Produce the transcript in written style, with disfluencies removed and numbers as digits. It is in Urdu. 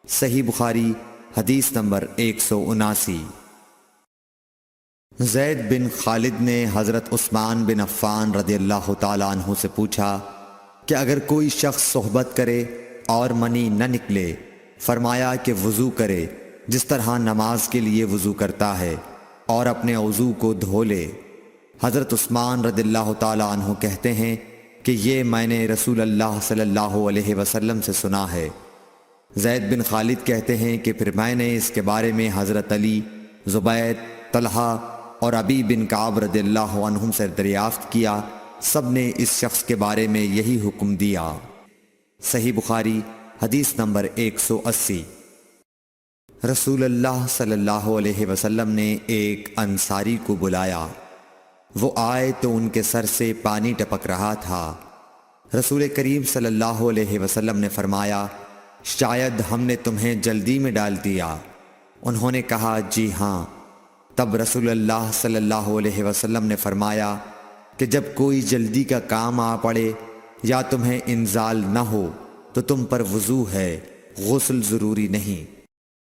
صحیح بخاری حدیث نمبر 179۔ زید بن خالد نے حضرت عثمان بن عفان رضی اللہ تعالیٰ عنہ سے پوچھا کہ اگر کوئی شخص صحبت کرے اور منی نہ نکلے، فرمایا کہ وضو کرے جس طرح نماز کے لیے وضو کرتا ہے اور اپنے وضو کو دھو لے۔ حضرت عثمان رضی اللہ تعالیٰ عنہ کہتے ہیں کہ یہ میں نے رسول اللہ صلی اللہ علیہ وسلم سے سنا ہے۔ زید بن خالد کہتے ہیں کہ پھر میں نے اس کے بارے میں حضرت علی، زبید، طلحہ اور ابی بن کعب رضی اللہ عنہم سے دریافت کیا، سب نے اس شخص کے بارے میں یہی حکم دیا۔ صحیح بخاری حدیث نمبر 180۔ رسول اللہ صلی اللہ علیہ وسلم نے ایک انصاری کو بلایا۔ وہ آئے تو ان کے سر سے پانی ٹپک رہا تھا۔ رسول کریم صلی اللہ علیہ وسلم نے فرمایا، شاید ہم نے تمہیں جلدی میں ڈال دیا۔ انہوں نے کہا، جی ہاں۔ تب رسول اللہ صلی اللہ علیہ وسلم نے فرمایا کہ جب کوئی جلدی کا کام آ پڑے یا تمہیں انزال نہ ہو تو تم پر وضو ہے، غسل ضروری نہیں۔